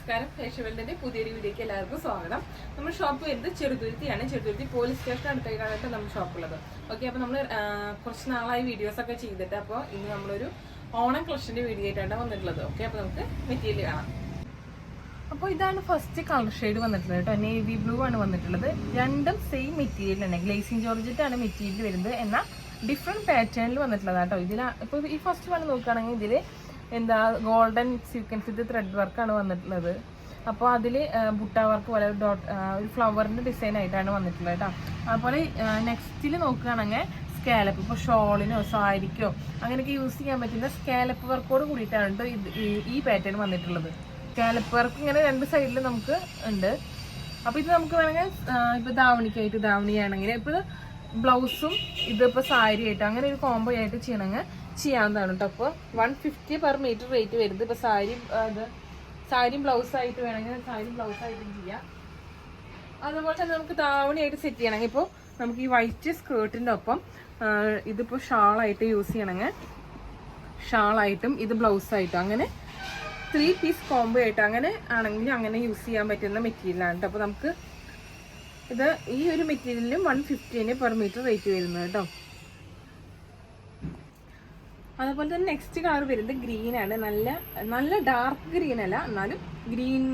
നമസ്കാരം. ഫാഷൻ വേൾഡിന്റെ പുതിയൊരു വീഡിയോക്ക് എല്ലാവർക്കും സ്വാഗതം. നമ്മുടെ ഷോപ്പ് വരുന്നത് ചെറുതുരുത്തിയാണ്. ചെറുതുരുത്തി പോലീസ് സ്റ്റേഷൻ അടുത്തേക്കാണ് നമ്മുടെ ഷോപ്പുള്ളത്. ഓക്കെ, അപ്പോൾ നമ്മൾ കുറച്ച് നാളായി വീഡിയോസ് ഒക്കെ ചെയ്തിട്ട് അപ്പോൾ ഇന്ന് നമ്മളൊരു ഓണം കളക്ഷന്റെ വീഡിയോ ആയിട്ടാണ് വന്നിട്ടുള്ളത്. ഓക്കെ, അപ്പോൾ നമുക്ക് മെറ്റീരിയൽ കാണാം. അപ്പോൾ ഇതാണ് ഫസ്റ്റ് കളർ ഷെയ്ഡ് വന്നിട്ടുള്ളത് കേട്ടോ. നേവി ബ്ലൂ ആണ് വന്നിട്ടുള്ളത്. രണ്ടും സെയിം മെറ്റീരിയൽ തന്നെ. ഗ്ലേസിംഗ് ജോർജറ്റ് ആണ് മെറ്റീരിയൽ വരുന്നത്. എന്നാൽ ഡിഫറെന്റ് പാറ്റേണിൽ വന്നിട്ടുള്ളത് കേട്ടോ. ഇതിൽ ഇപ്പോൾ ഈ ഫസ്റ്റ് വൺ നോക്കുകയാണെങ്കിൽ ഇതിൽ എന്താ ഗോൾഡൻ സീക്വൻസ് വിത്ത് ത്രെഡ് വർക്കാണ് വന്നിട്ടുള്ളത്. അപ്പോൾ അതിൽ ബുട്ട വർക്ക് പോലെ ഒരു ഫ്ലവറിൻ്റെ ഡിസൈൻ ആയിട്ടാണ് വന്നിട്ടുള്ളത് കേട്ടോ. അതുപോലെ നെക്സ്റ്റിൽ നോക്കുകയാണെങ്കിൽ സ്കാലപ്പ്, ഇപ്പോൾ ഷോളിനോ സാരിക്കോ അങ്ങനെയൊക്കെ യൂസ് ചെയ്യാൻ പറ്റുന്ന സ്കാലപ്പ് വർക്കോട് കൂടിയിട്ടാണ് കേട്ടോ ഈ പാറ്റേൺ വന്നിട്ടുള്ളത്. സ്കാലപ്പ് വർക്ക് ഇങ്ങനെ രണ്ട് സൈഡിൽ നമുക്ക് ഉണ്ട്. അപ്പോൾ ഇത് നമുക്ക് വേണമെങ്കിൽ ഇപ്പോൾ ധാവണിക്കായിട്ട് ധാവണിയാണെങ്കിൽ ഇപ്പോൾ ബ്ലൗസും ഇതിപ്പോൾ സാരി ആയിട്ട് അങ്ങനെ ഒരു കോംബോ ആയിട്ട് ചെയ്യണമെങ്കിൽ ചെയ്യാവുന്നതാണ് കേട്ടോ. അപ്പോൾ 150 പെർ മീറ്റർ റേറ്റ് വരുന്നത്. ഇപ്പോൾ സാരിയും ബ്ലൗസായിട്ട് വേണമെങ്കിൽ സാരി ബ്ലൗസായിട്ടും ചെയ്യാം. അതുപോലെ തന്നെ നമുക്ക് ധാവണിയായിട്ട് സെറ്റ് ചെയ്യണമെങ്കിൽ ഇപ്പോൾ നമുക്ക് ഈ വൈറ്റ് സ്കേർട്ടിൻ്റെ ഒപ്പം ഇതിപ്പോൾ ഷാളായിട്ട് യൂസ് ചെയ്യണമെങ്കിൽ ഷാളായിട്ടും ഇത് ബ്ലൗസായിട്ടും അങ്ങനെ 3 പീസ് കോംബോ ആയിട്ട് അങ്ങനെ ആണെങ്കിൽ അങ്ങനെ യൂസ് ചെയ്യാൻ പറ്റുന്ന മെറ്റീരിയലാണ് കേട്ടോ. അപ്പോൾ നമുക്ക് ഇത് ഈ ഒരു മെറ്റീരിയലിന് 150 പെർ മീറ്റർ റേറ്റ് വരുന്നത് കേട്ടോ. അതുപോലെ തന്നെ നെക്സ്റ്റ് കളർ വരുന്നത് ഗ്രീനാണ്. നല്ല ഡാർക്ക് ഗ്രീൻ അല്ല, എന്നാലും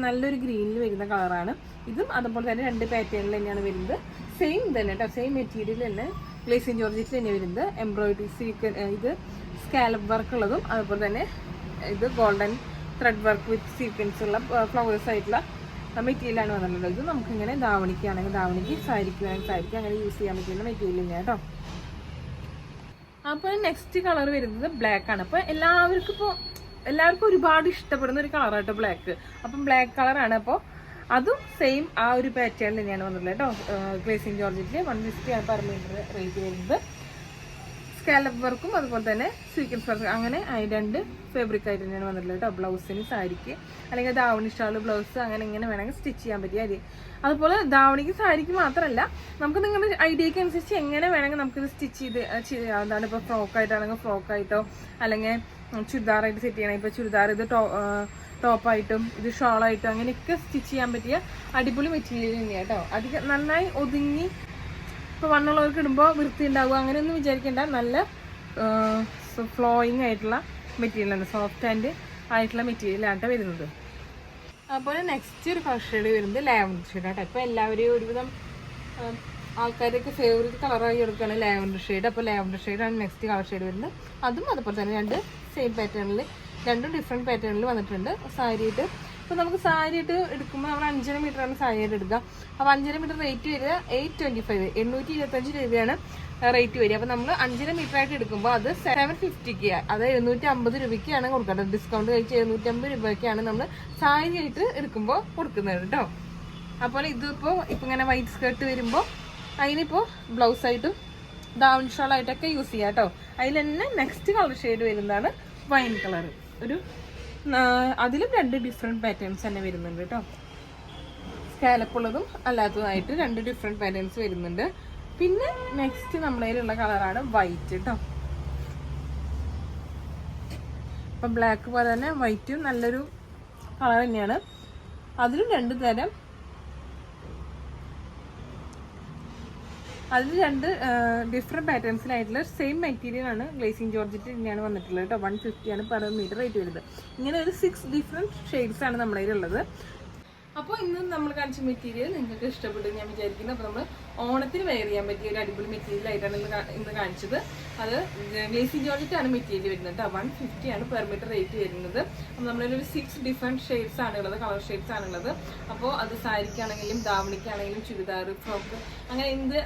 നല്ലൊരു ഗ്രീനിൽ വരുന്ന കളറാണ് ഇതും. അതുപോലെ തന്നെ രണ്ട് പാറ്റേണിൽ തന്നെയാണ് വരുന്നത്. സെയിം തന്നെ കേട്ടോ, സെയിം മെറ്റീരിയൽ തന്നെ ഗ്ലേസിംഗ് ജോർജറ്റിൽ തന്നെ വരുന്നത്. എംബ്രോയിഡറി ഇത് സ്കാലപ്പ് വർക്ക് ഉള്ളതും അതുപോലെ തന്നെ ഇത് golden thread work with sequence ഉള്ള ഫ്ലവേഴ്സ് ആയിട്ടുള്ള മെറ്റീരിയലാണ് വന്നിട്ടുള്ളത്. ഇത് നമുക്കിങ്ങനെ ധാവണിക്കാണെങ്കിൽ ധാവണിക്ക്, സാരിക്ക് വേണമെങ്കിൽ സാരിക്ക് അങ്ങനെ യൂസ് ചെയ്യാൻ പറ്റുന്ന മെറ്റീരിയൽ തന്നെയാണ് കേട്ടോ. അപ്പോൾ നെക്സ്റ്റ് കളർ വരുന്നത് ബ്ലാക്ക് ആണ്. അപ്പോൾ എല്ലാവർക്കും ഒരുപാട് ഇഷ്ടപ്പെടുന്ന ഒരു കളറാട്ടോ ബ്ലാക്ക്. അപ്പം ബ്ലാക്ക് കളറാണ്. അപ്പോൾ അതും സെയിം ആ ഒരു പാറ്റേൺ തന്നെയാണ് വന്നിട്ടുള്ളത് കേട്ടോ. ഗ്ലേസിംഗ് ജോർജറ്റിൽ 150 പെർ മീറ്റർ റേറ്റ് വരുന്നത്. സ്കാലപ്പ് വർക്കും അതുപോലെ തന്നെ സീക്വൻസ് വർക്ക് അങ്ങനെ രണ്ട് ഫാബ്രിക് ആയിട്ട് തന്നെയാണ് വന്നിട്ടുള്ളത് കേട്ടോ. ബ്ലൗസിന് സാരിക്ക് അല്ലെങ്കിൽ ധാവണി ഷാൾ ബ്ലൗസ് അങ്ങനെ ഇങ്ങനെ വേണമെങ്കിൽ സ്റ്റിച്ച് ചെയ്യാൻ പറ്റിയ അരി. അതുപോലെ ധാവണിക്ക് സാരിക്ക് മാത്രമല്ല, നമുക്ക് നിങ്ങളുടെ ഐഡിയക്ക് അനുസരിച്ച് എങ്ങനെ വേണമെങ്കിൽ നമുക്കിത് സ്റ്റിച്ച് ചെയ്യാവുന്നതാണ്. ഇപ്പോൾ ഫ്രോക്കായിട്ടാണെങ്കിൽ ഫ്രോക്കായിട്ടോ അല്ലെങ്കിൽ ചുരിദാറായിട്ട് സെറ്റ് ചെയ്യണം. ഇപ്പോൾ ചുരിദാർ ഇത് ടോപ്പായിട്ടും ഇത് ഷോളായിട്ടും അങ്ങനെയൊക്കെ സ്റ്റിച്ച് ചെയ്യാൻ പറ്റിയ അടിപൊളി മെറ്റീരിയൽ തന്നെയാണ് കേട്ടോ. അധികം നന്നായി ഒതുങ്ങി ഇപ്പോൾ വണ്ണുള്ളവർക്ക് ഇടുമ്പോൾ വൃത്തി ഉണ്ടാവുക അങ്ങനെയൊന്നും വിചാരിക്കേണ്ട. നല്ല ഫ്ലോയിങ് ആയിട്ടുള്ള മെറ്റീരിയലാണ്, സോഫ്റ്റ് ആൻഡ് ആയിട്ടുള്ള മെറ്റീരിയലാണ് വരുന്നത്. അതുപോലെ നെക്സ്റ്റ് ഒരു കളർ ഷെയ്ഡ് വരുന്നത് ലാവൻഡർ ഷെയ്ഡാട്ടോ. ഇപ്പോൾ എല്ലാവരെയും ഒരുവിധം ആൾക്കാരൊക്കെ ഫേവറേറ്റ് കളറായി എടുക്കുകയാണ് ലാവൻഡർ ഷെയ്ഡ്. അപ്പോൾ ലാവൻഡർ ഷെയ്ഡാണ് നെക്സ്റ്റ് കളർ ഷെയ്ഡ് വരുന്നത്. അതും അതുപോലെ തന്നെ രണ്ട് സെയിം പാറ്റേണിൽ, രണ്ടും ഡിഫറെൻറ്റ് പാറ്റേണിൽ വന്നിട്ടുണ്ട്. സാരിയിട്ട് ഇപ്പോൾ നമുക്ക് സാരിയിട്ട് എടുക്കുമ്പോൾ നമ്മൾ 5.5 മീറ്ററാണ് സാരിയായിട്ട് എടുക്കുക. അപ്പോൾ 5.5 മീറ്റർ റേറ്റ് വരിക 825, 825 രൂപയാണ് റേറ്റ് വരിക. അപ്പോൾ നമ്മൾ 5.5 മീറ്റർ ആയിട്ട് എടുക്കുമ്പോൾ അത് 750 അത് 750 രൂപയ്ക്കാണ് കൊടുക്കേണ്ടത്. ഡിസ്കൗണ്ട് കഴിച്ച് 750 രൂപയ്ക്കാണ് നമ്മൾ സാരി ആയിട്ട് എടുക്കുമ്പോൾ കൊടുക്കുന്നത് കേട്ടോ. അപ്പോൾ ഇതിപ്പോൾ ഇങ്ങനെ വൈറ്റ് സ്കേർട്ട് വരുമ്പോൾ അതിനിപ്പോൾ ബ്ലൗസായിട്ടും ഡൗൺ ഷോളായിട്ടൊക്കെ യൂസ് ചെയ്യാം കേട്ടോ. അതിൽ തന്നെ നെക്സ്റ്റ് കളർ ഷെയ്ഡ് വരുന്നതാണ് വൈൻ കളർ. അതിലും രണ്ട് ഡിഫറെൻറ്റ് പാറ്റേൺസ് തന്നെ വരുന്നുണ്ട് കേട്ടോ. സ്കാലപ്പുള്ളതും അല്ലാത്തതായിട്ട് രണ്ട് ഡിഫറെൻറ്റ് പാറ്റേൺസ് വരുന്നുണ്ട്. പിന്നെ നെക്സ്റ്റ് നമ്മുടെ കയ്യിലുള്ള കളറാണ് വൈറ്റ് കേട്ടോ. അപ്പം ബ്ലാക്ക് പോലെ തന്നെ വൈറ്റും നല്ലൊരു കളർ തന്നെയാണ്. അതിലും രണ്ട് ഡിഫറെൻറ്റ് പാറ്റേൺസിലായിട്ടുള്ള സെയിം മെറ്റീരിയൽ ആണ് ഗ്ലേസിംഗ് ജോർജറ്റ് തന്നെയാണ് വന്നിട്ടുള്ളത് കേട്ടോ. 150 പെർ മീറ്റർ റേറ്റ് വരുന്നത്. ഇങ്ങനെ ഒരു 6 ഡിഫറെൻറ്റ് ഷെയ്ഡ്സ് ആണ് നമ്മുടെ കയ്യിലുള്ളത്. അപ്പോൾ ഇന്ന് നമ്മൾ കാണിച്ച മെറ്റീരിയൽ നിങ്ങൾക്ക് ഇഷ്ടപ്പെട്ടു ഞാൻ വിചാരിക്കുന്നു. അപ്പോൾ നമ്മൾ ഓണത്തിന് വെയർ ചെയ്യാൻ പറ്റിയ ഒരു അടിപൊളി മെറ്റീരിയൽ ആയിട്ടാണ് ഇന്ന് കാണിച്ചത്. അത് ഗ്ലേസിംഗ് ജോർജറ്റ് ആണ് മെറ്റീരിയൽ വരുന്നത് കേട്ടോ. 150 പെർ മീറ്റർ റേറ്റ് വരുന്നത്. അപ്പോൾ നമ്മളൊരു 6 ഡിഫറെൻറ്റ് ഷെയ്ഡ്സ് ആണുള്ളത്, കളർ ഷെയ്ഡ്സ് ആണുള്ളത്. അപ്പോൾ അത് സാരിക്കാണെങ്കിലും ധാവണിക്കാണെങ്കിലും ചുരിദാർ, ഫ്രോക്ക് അങ്ങനെ എന്ത്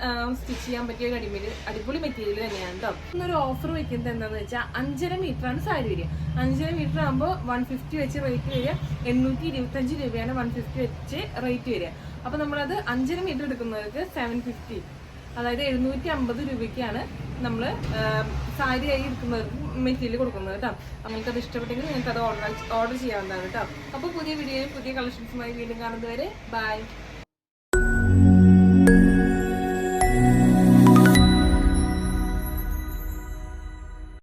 സ്റ്റിച്ച് ചെയ്യാൻ പറ്റിയ അടിപൊളി മെറ്റീരിയൽ തന്നെയാണ് കേട്ടോ. ഇന്നൊരു ഓഫർ വെക്കുന്നത് എന്താണെന്ന് വെച്ചാൽ 5.5 മീറ്ററാണ് സാരി വരിക. 5.5 മീറ്റർ ആകുമ്പോൾ 150 വെച്ച് റേറ്റ് വരിക. 825 രൂപയാണ് 150 വെച്ച് റേറ്റ് വരിക. അപ്പോൾ നമ്മളത് 5.5 മീറ്റർ എടുക്കുന്നവർക്ക് 750, അതായത് 750 രൂപയ്ക്കാണ് നമ്മൾ സാരി ആയി എടുക്കുന്നവർക്ക് മെറ്റീരിയൽ കൊടുക്കുന്നത് കേട്ടോ. നിങ്ങൾക്ക് അത് ഇഷ്ടപ്പെട്ടെങ്കിൽ നിങ്ങൾക്ക് അത് ഓർഡർ ചെയ്യാവുന്നതാണ് കേട്ടോ. അപ്പോൾ പുതിയ വീഡിയോയും പുതിയ കളക്ഷൻസുമായി വീണ്ടും കാണുന്നതുവരെ ബൈ.